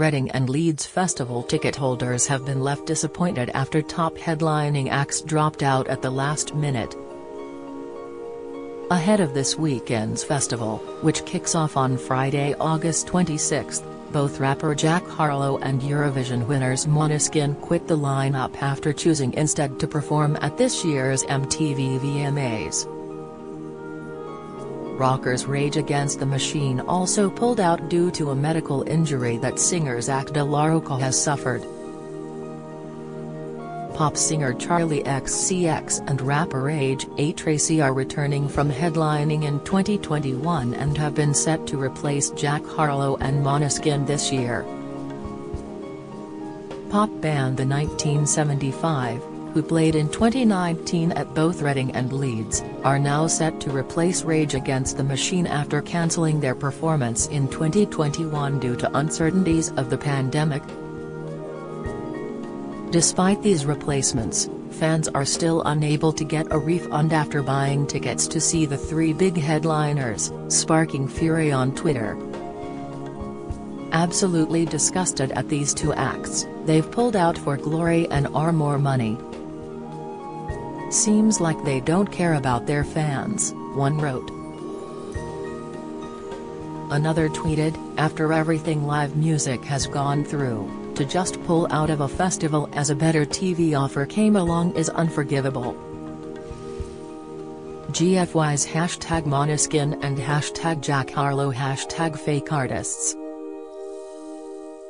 Reading and Leeds Festival ticket holders have been left disappointed after top headlining acts dropped out at the last minute. Ahead of this weekend's festival, which kicks off on Friday, August 26, both rapper Jack Harlow and Eurovision winners Måneskin quit the lineup after choosing instead to perform at this year's MTV VMAs. Rockers Rage Against the Machine also pulled out due to a medical injury that singer Zac de la Rocha has suffered. Pop singer Charli XCX and rapper A Tracy are returning from headlining in 2021 and have been set to replace Jack Harlow and Måneskin this year. Pop band The 1975, who played in 2019 at both Reading and Leeds, are now set to replace Rage Against the Machine after cancelling their performance in 2021 due to uncertainties of the pandemic. Despite these replacements, fans are still unable to get a refund after buying tickets to see the three big headliners, sparking fury on Twitter. Absolutely disgusted at these two acts, they've pulled out for glory and are more money. Seems like they don't care about their fans, one wrote. Another tweeted, after everything live music has gone through, to just pull out of a festival as a better TV offer came along is unforgivable. GFY's #Måneskin and #Jack Harlow #FakeArtists.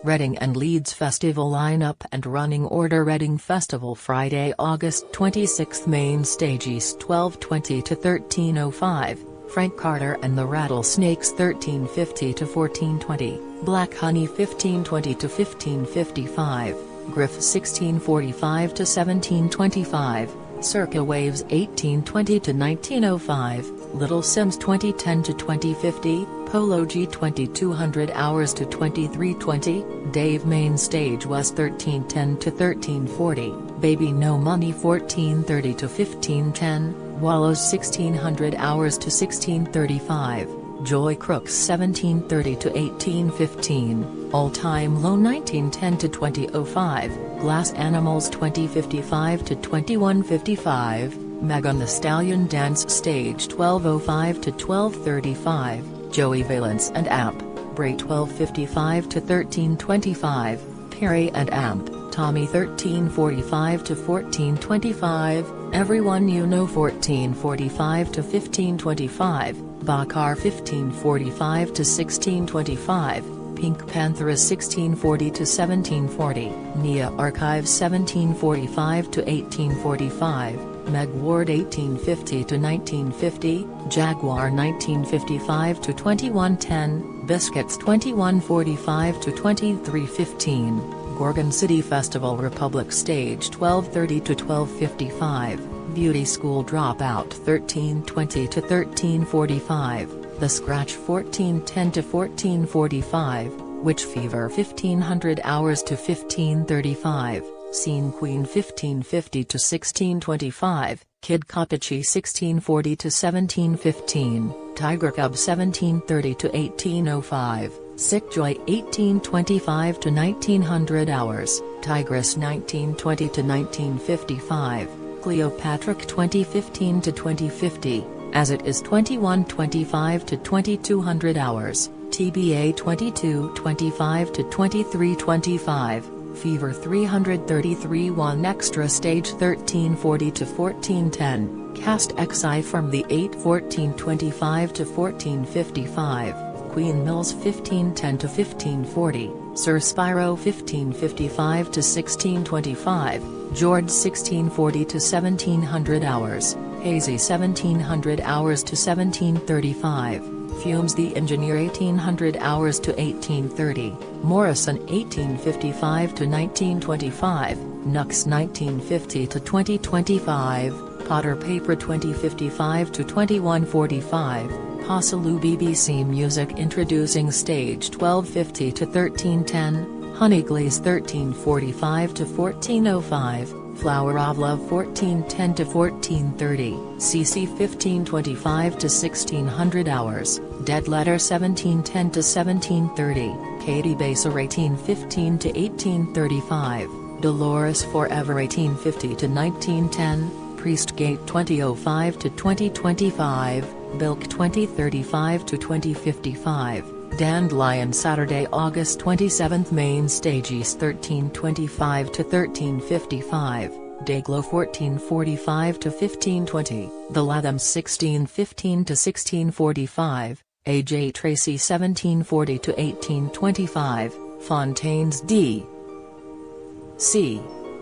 Reading and Leeds Festival lineup and running order: Reading Festival Friday, August 26, Main Stage East 12:20 to 13:05, Frank Carter and the Rattlesnakes 13:50 to 14:20, Black Honey 15:20 to 15:55, Griff 16:45 to 17:25, Circa Waves 18:20 to 19:05, Little Sims 20:10 to 20:50, Polo G 2200 hours to 23:20, Dave Main Stage was 13:10 to 13:40, Baby No Money 14:30 to 15:10, Wallows 1600 hours to 16:35, Joy Crooks 17:30 to 18:15, All Time Low 19:10 to 20:05, Glass Animals 20:55 to 21:55, Megan Thee Stallion Dance Stage 12:05 to 12:35, Joey Valence and Amp, Bray 12:55 to 13:25, Perry and Amp, Tommy 13:45 to 14:25, Everyone You Know 14:45 to 15:25, Bakar 15:45 to 16:25, Pink Panther 16:40 to 17:40, Nia Archive 17:45 to 18:45, Meg Ward 18:50 to 19:50, Jaguar 19:55 to 21:10, Biscuits 21:45 to 23:15, Gorgon City Festival Republic Stage 12:30 to 12:55, Beauty School Dropout 13:20 to 13:45, The Scratch 14:10 to 14:45, Witch Fever 1500 hours to 15:35, Scene Queen 15:50 to 16:25, Kid Kapachi 16:40 to 17:15, Tiger Cub 17:30 to 18:05, Sick Joy 18:25 to 1900 hours, Tigress 19:20 to 19:55, Cleopatra 20:15 to 20:50, As It Is 21:25 to 2200 hours, TBA 22:25 to 23:25, Fever 333 1 Extra Stage 13:40 to 14:10, Cast XI from the 8:14:25 to 14:55, Queen Mills 15:10 to 15:40, Sir Spyro 15:55 to 16:25, George 16:40 to 1700 hours, Hazy 1700 hours to 17:35, Fumes the Engineer 1800 hours to 18:30, Morrison 18:55 to 19:25, Nux 19:50 to 20:25, Potter Paper 20:55 to 21:45, Possaloo BBC Music Introducing Stage 12:50 to 13:10, Honeyglaze 13:45 to 14:05, Flower of Love 1410 to 1430, CC 1525 to 1600 hours, Dead Letter 1710 to 1730, Katie Baser 1815 to 1835, Dolores Forever 1850 to 1910, Priestgate 2005 to 2025, Bilk 2035 to 2055, Dandelion Saturday August 27 Main Stage East 1325 to 1355, Dayglow 1445 to 1520, The Lathams 1615 to 1645, A.J. Tracy 1740 to 1825, Fontaines D.C.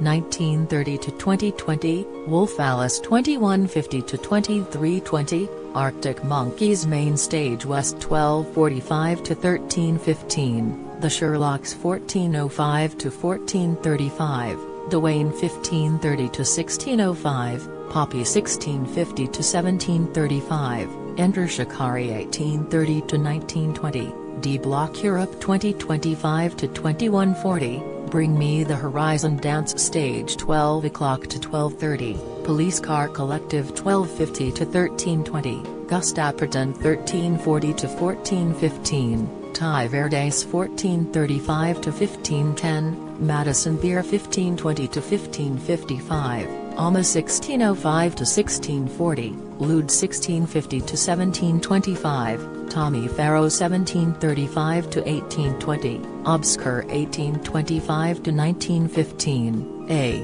1930 to 2020, Wolf Alice 2150 to 2320, Arctic Monkeys Main Stage West 1245 to 1315, The Sherlocks 1405 to 1435, Dwayne 1530 to 1605, Poppy 1650 to 1735, Enter Shikari 1830 to 1920, D Block Europe 2025 to 2140, Bring Me the Horizon Dance Stage 12 o'clock to 12:30, Police Car Collective 1250 to 1320, Gustapperton 1340 to 1415, Ty Verdes 1435 to 1510, Madison Beer 1520 to 1555, Alma 1605 to 1640, Lude 1650 to 1725, Tommy Farrow 1735 to 1820, Obscure 1825 to 1915, A.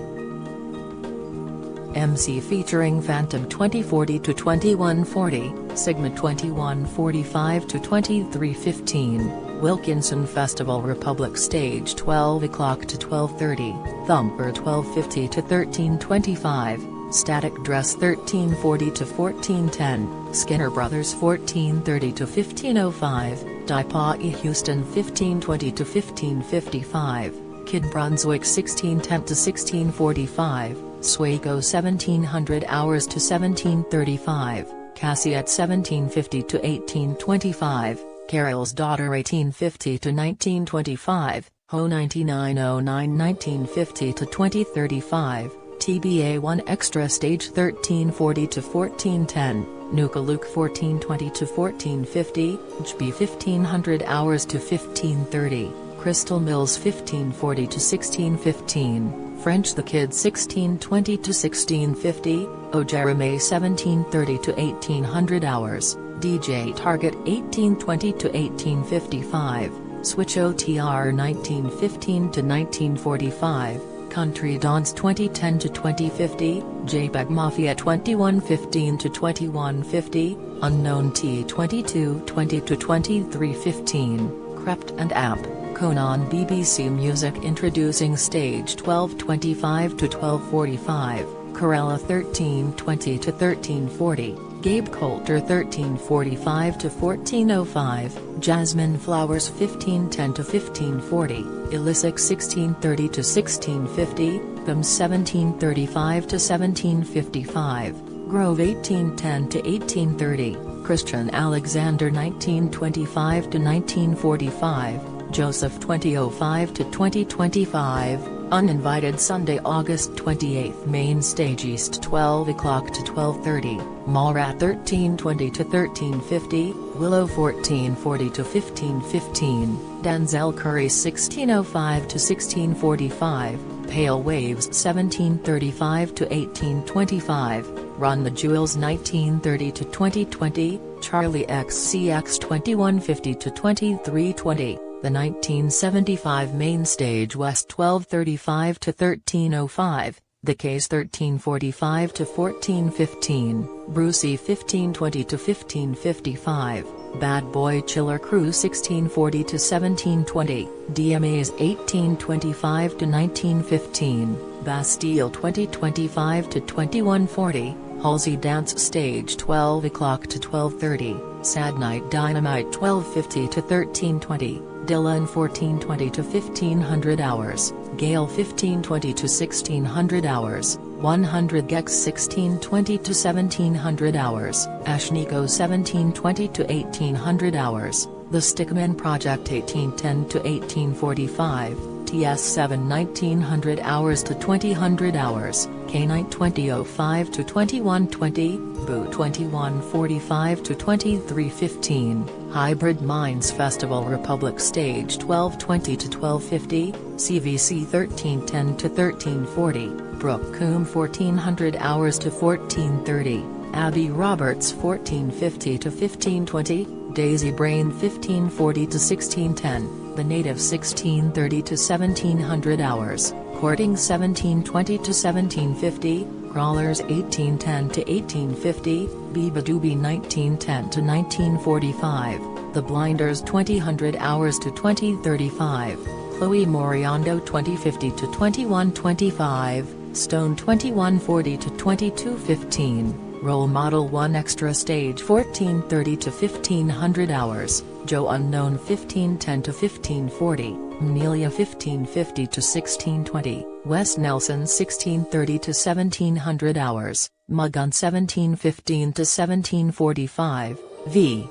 MC featuring Phantom 2040 to 2140, Sigma 2145 to 2315, Wilkinson Festival Republic Stage 12 o'clock to 12:30, Thumper 1250 to 1325, Static Dress 1340 to 1410, Skinner Brothers 1430 to 1505, Daipai Houston 1520 to 1555, Kid Brunswick 1610 to 1645, Swago 1700 hours to 1735, Cassiette 1750 to 1825, Carol's Daughter 1850 to 1925, Ho 9909 1950 to 2035, TBA 1 Extra Stage 1340 to 1410, Nuka Luke 1420 to 1450, HB 1500 hours to 1530, Crystal Mills 1540 to 1615, French the Kid 1620 to 1650, O Jeremy 1730 to 1800 hours, DJ Target 1820 to 1855, Switch OTR 1915 to 1945, Country Dons 2010 to 2050, JPEG Mafia 2115 to 2150, Unknown T 2220 to 2315, Crept and App, Conan BBC Music Introducing Stage 1225 to 1245, Corella 1320 to 1340, Gabe Coulter 1345 to 1405, Jasmine Flowers 1510 to 1540, Illicit 1630 to 1650, Gums 1735 to 1755, Grove 1810 to 1830, Christian Alexander 1925 to 1945, Joseph 2005 to 2025, Uninvited Sunday August 28 Main Stage East 12 o'clock to 12:30, Malrat 1320 to 1350, Willow 1440 to 1515, Denzel Curry 1605 to 1645, Pale Waves 1735 to 1825, Run the Jewels 1930 to 2020, Charlie XCX 2150 to 2320. The 1975 Main Stage West 1235 to 1305, The Case 1345 to 1415, Brucey 1520 to 1555, Bad Boy Chiller Crew 1640 to 1720, DMAs 1825 to 1915, Bastille 2025 to 2140, Halsey Dance Stage 12 o'clock to 12:30, Sad Night Dynamite 1250 to 1320, Dylan 1420 to 1500 hours, Gale 1520 to 1600 hours, 100 Gex 1620 to 1700 hours, Ashniko 1720 to 1800 hours, The Stickman Project 1810 to 1845, TS7 1900 hours to 2000 hours, K9 2005 to 2120, Boo 2145 to 2315, Hybrid Minds Festival Republic Stage 1220 to 1250, CVC 1310 to 1340, Brooke Coombe 1400 hours to 1430, Abby Roberts 1450 to 1520, Daisy Brain 1540 to 1610, The Native 1630 to 1700 hours, Courting 1720 to 1750, Crawlers 1810 to 1850, Biba Doobie 1910 to 1945, The Blinders 2000 hours to 2035, Chloe Moriando 2050 to 2125, Stone 2140 to 2215. Role Model 1 Extra Stage 1430 to 1500 hours, Joe Unknown 1510 to 1540, Amelia 1550 to 1620, Wes Nelson 1630 to 1700 hours, Mugun 1715 to 1745, V.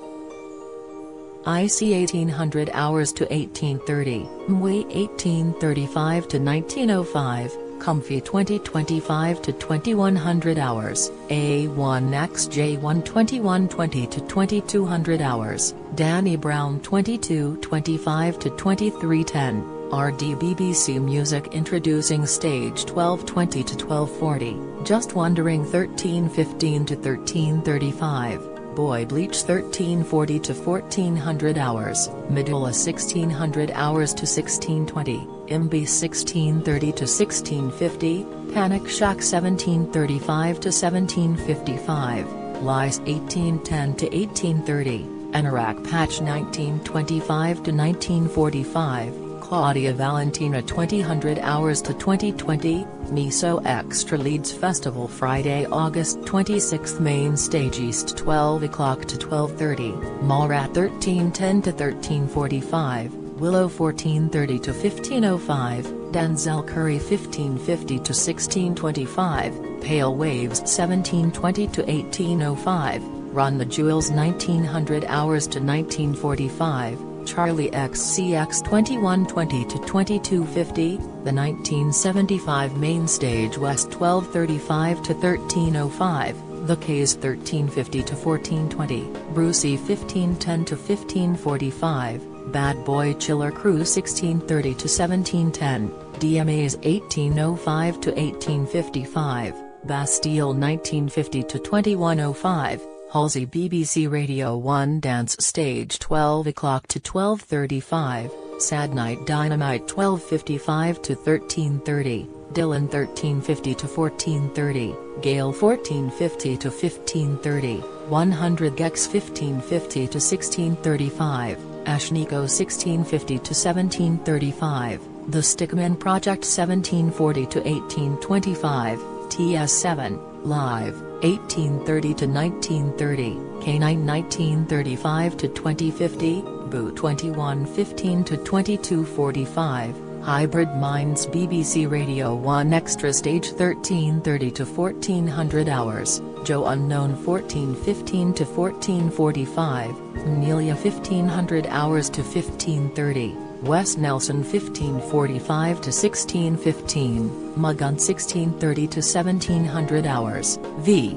IC 1800 hours to 1830, Mwe 1835 to 1905, Comfy 2025 to 2100 hours, A1XJ1 2120 to 2200 hours, Danny Brown 2225 to 2310, RDBBC Music Introducing Stage 1220 to 1240, Just Wondering 1315 to 1335. Boy Bleach 1340 to 1400 hours, Medulla 1600 hours to 1620, MB 1630 to 1650, Panic Shack 1735 to 1755, Lies 1810 to 1830, Anorak Patch 1925 to 1945, Claudia Valentina 2000 hours to 2020, Miso Extra Leeds Festival Friday August 26th Main Stage East 12 o'clock to 12:30, Mallrat 1310 to 1345, Willow 1430 to 1505, Denzel Curry 1550 to 1625, Pale Waves 1720 to 1805, Run the Jewels 1900 hours to 1945, Charlie XCX 2120 to 2250, The 1975 Main Stage West 1235 to 1305, The K's 1350 to 1420, Brucey 1510 to 1545, Bad Boy Chiller Crew 1630 to 1710, DMA's 1805 to 1855, Bastille 1950 to 2105, Halsey BBC Radio 1 Dance Stage 12 o'clock to 12:35, Sad Night Dynamite 12:55 to 13:30, Dylan 1350 to 14:30, Gale 1450 to 15:30, 100 Gex 1550 to 16:35, Ashniko 1650 to 17:35, The Stickman Project 1740 to 1825, TS7, Live, 1830 to 1930, K9 1935 to 2050, Boo 2115 to 2245, Hybrid Minds BBC Radio 1 Extra Stage 1330 to 1400 hours, Joe Unknown 1415 to 1445, Amelia 1500 hours to 1530, Wes Nelson 1545 to 1615, Mugun 1630 to 1700 hours, V.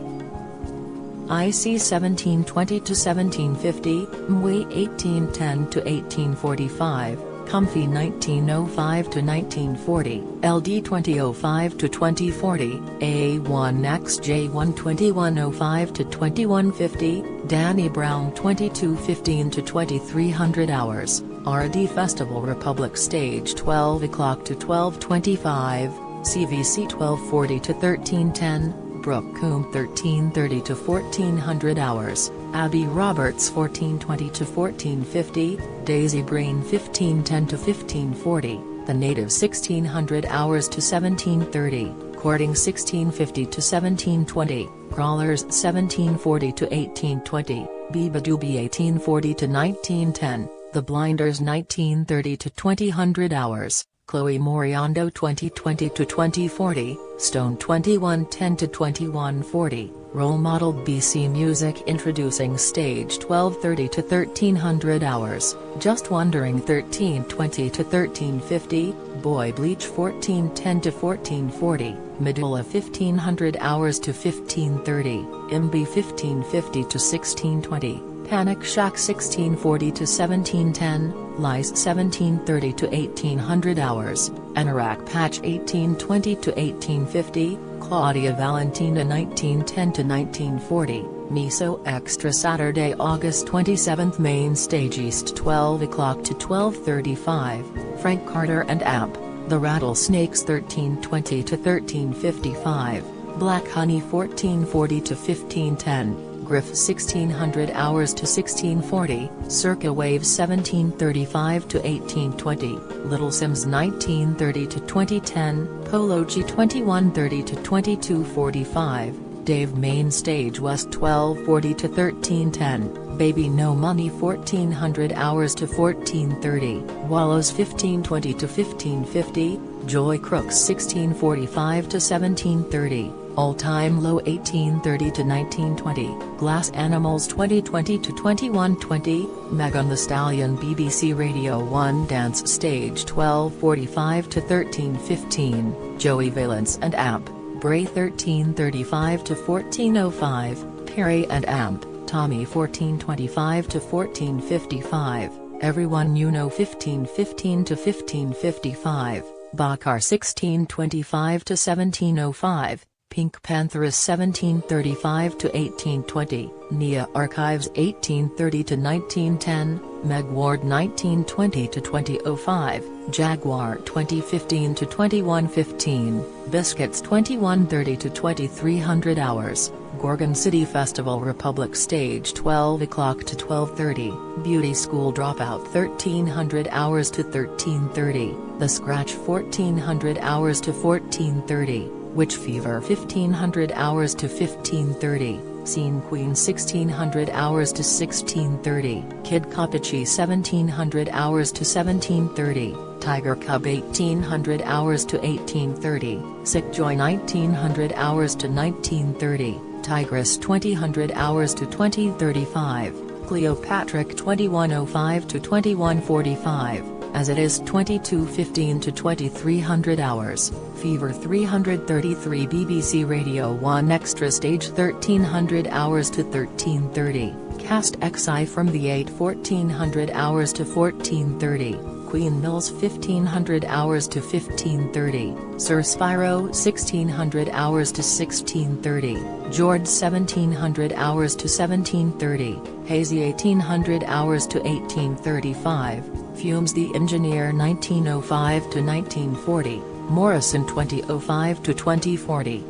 IC 1720 to 1750, Mwe 1810 to 1845, Comfy 1905 to 1940, LD 2005 to 2040, A1XJ1 2105 to 2150, Danny Brown 2215 to 2300 hours, RD Festival Republic Stage 12 o'clock to 12:25, CVC 1240 to 1310, Brooke Coombe 1330 to 1400 hours, Abby Roberts 1420 to 1450, Daisy Brain 1510 to 1540, The Native 1600 hours to 1730, Courting 1650 to 1720, Crawlers 1740 to 1820, Biba Doobie 1840 to 1910, The Blinders 1930 to 2000 hours, Chloe Moriando 2020 to 2040, Stone 2110 to 2140, Role Model BC Music introducing stage 12:30 to 1300 hours, Just Wondering 1320 to 1350, Boy Bleach 1410 to 1440, Medulla 1500 hours to 1530, Imbi 1550 to 1620, Panic Shack 1640 to 1710, Lies 1730 to 1800 hours, Anorak Patch 1820 to 1850, Claudia Valentina 1910 to 1940, Miso Extra Saturday August 27 Main Stage East 12 o'clock to 12:35, Frank Carter and Amp, The Rattlesnakes 1320 to 1355, Black Honey 1440 to 1510, Griff 1600 hours to 1640, Circa Waves 1735 to 1820, Little Sims 1930 to 2010, Polo G 2130 to 2245, Dave Main Stage West 1240 to 1310, Baby No Money 1400 hours to 1430, Wallows 1520 to 1550, Joy Crooks 1645 to 1730, All Time Low 1830 to 1920, Glass Animals 2020 to 2120, Megan Thee Stallion BBC Radio 1 Dance Stage 1245 to 1315, Joey Valence and Amp, Bray 1335 to 1405, Perry and Amp, Tommy 1425 to 1455, Everyone You Know 1515 to 1555, Bakar 1625 to 1705, Pink Pantheress 1735 to 1820, Nia Archives 1830 to 1910, Meg Ward 1920 to 2005, Jaguar 2015 to 2115, Biscuits 2130 to 2300 hours, Gorgon City Festival Republic Stage 12 o'clock to 12:30, Beauty School Dropout 1300 hours to 1330, The Scratch 1400 hours to 1430, Witch Fever 1500 hours to 1530, Scene Queen 1600 hours to 1630, Kid Kapachi 1700 hours to 1730, Tiger Cub 1800 hours to 1830, Sick Joy 1900 hours to 1930, Tigress 2000 hours to 2035, Cleopatrick 2105 to 2145, As It Is 2215 to 2300 hours, Fever 333 BBC Radio 1 Extra Stage 1300 hours to 1330, Cast XI from the 8 1400 hours to 1430, Queen Mills 1500 hours to 1530, Sir Spyro 1600 hours to 1630, George 1700 hours to 1730, Hazy 1800 hours to 1835, Fumes the Engineer 1905 to 1940, Morrison 2005 to 2040,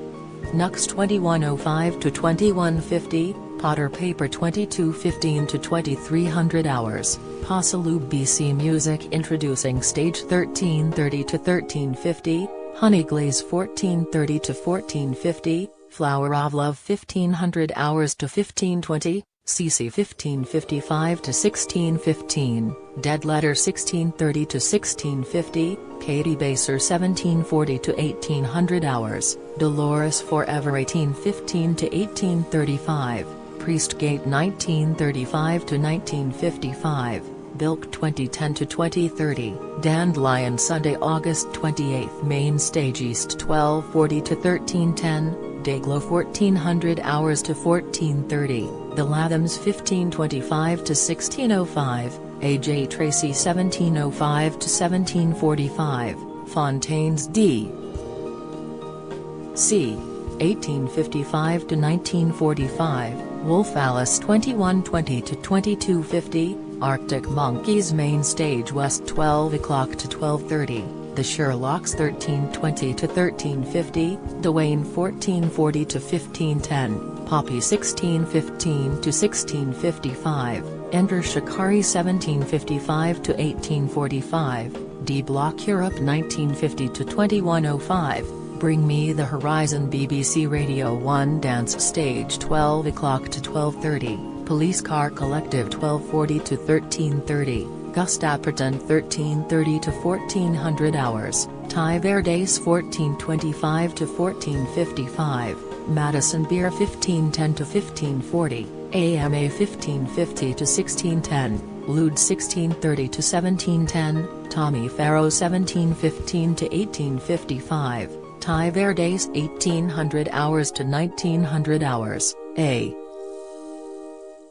Nux 2105 to 2150, Potter Paper 2215 to 2300 hours, Possaloo BC Music introducing stage 1330 to 1350, Honeyglaze 1430 to 1450, Flower of Love 1500 hours to 1520, CC 1555 to 1615, Dead Letter 1630 to 1650, Katie Baser 1740 to 1800 hours, Dolores Forever 1815 to 1835, Priestgate 1935 to 1955, Bilk 2010 to 2030, Dandelion Sunday August 28 Main Stage East 1240 to 1310, Dayglow 1400 hours to 1430, The Lathams 1525 to 1605, A.J. Tracy 1705 to 1745, Fontaines D. C. 1855 to 1945, Wolf Alice 2120 to 2250, Arctic Monkeys Main Stage West 12 o'clock to 12:30, The Sherlocks 1320 to 1350, Dwayne 1440 to 1510, Poppy 1615 to 1655, Ender Shikari 1755 to 1845, D Block Europe 1950 to 2105, Bring Me the Horizon BBC Radio 1 Dance Stage 12 o'clock to 12:30, Police Car Collective 1240 to 1330, Gus Dapperton 1330 to 1400 hours, Ty Verdes 1425 to 1455, Madison Beer 1510 to 1540, AMA 1550 to 1610, Lude 1630 to 1710, Tommy Farrow 1715 to 1855, Ty Verdes 1800 hours to 1900 hours, A.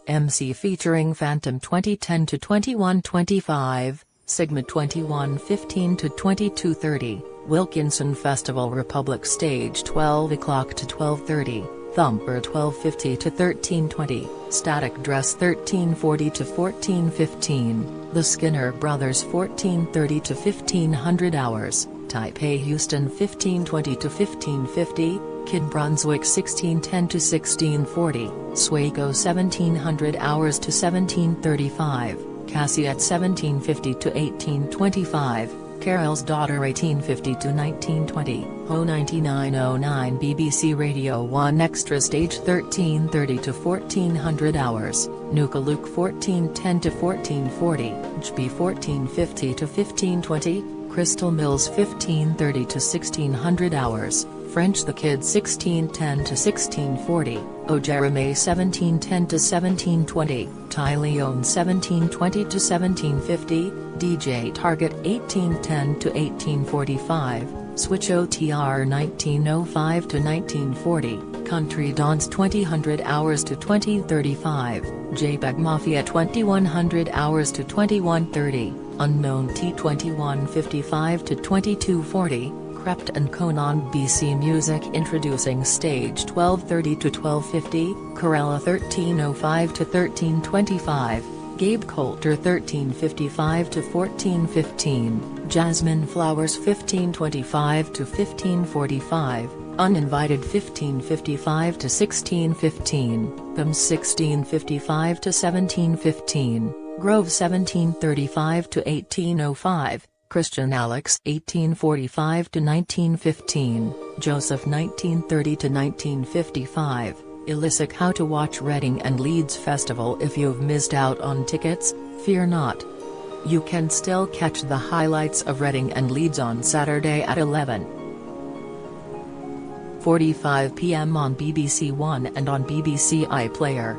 MC featuring Phantom 2010 to 2125, Sigma 2115 to 2230, Wilkinson Festival Republic Stage 12 o'clock to 12:30, Thumper 1250 to 1320, Static Dress 1340 to 1415, The Skinner Brothers 1430 to 1500 hours, Taipei Houston 1520 to 1550, Kid Brunswick 1610 to 1640, Swago 1700 hours to 1735, Cassiette 1750 to 1825, Carol's Daughter 1850 to 1920, Ho 9909 BBC Radio 1 Extra Stage 1330 to 1400 hours, Nuka Luke 1410 to 1440, JB 1450 to 1520, Crystal Mills 1530 to 1600 hours, French the Kid 1610 to 1640, O Jeremy 1710 to 1720, Ty Leon 1720 to 1750, DJ Target 1810 to 1845, Switch OTR 1905 to 1940, Country Dance 2000 hours to 2035, JPEG Mafia 2100 hours to 2130, Unknown T 2155 to 2240, Crept and Conan BC Music introducing Stage 1230 to 1250, Corella 1305 to 1325, Gabe Coulter 1355 to 1415, Jasmine Flowers 1525 to 1545, Uninvited 1555 to 1615, Them 1655 to 1715, Grove 1735 to 1805, Christian Alex 1845 to 1915, Joseph 1930 to 1955, Ilisic How to watch Reading and Leeds Festival. If you've missed out on tickets, fear not. You can still catch the highlights of Reading and Leeds on Saturday at 11:45 p.m. on BBC One and on BBC iPlayer.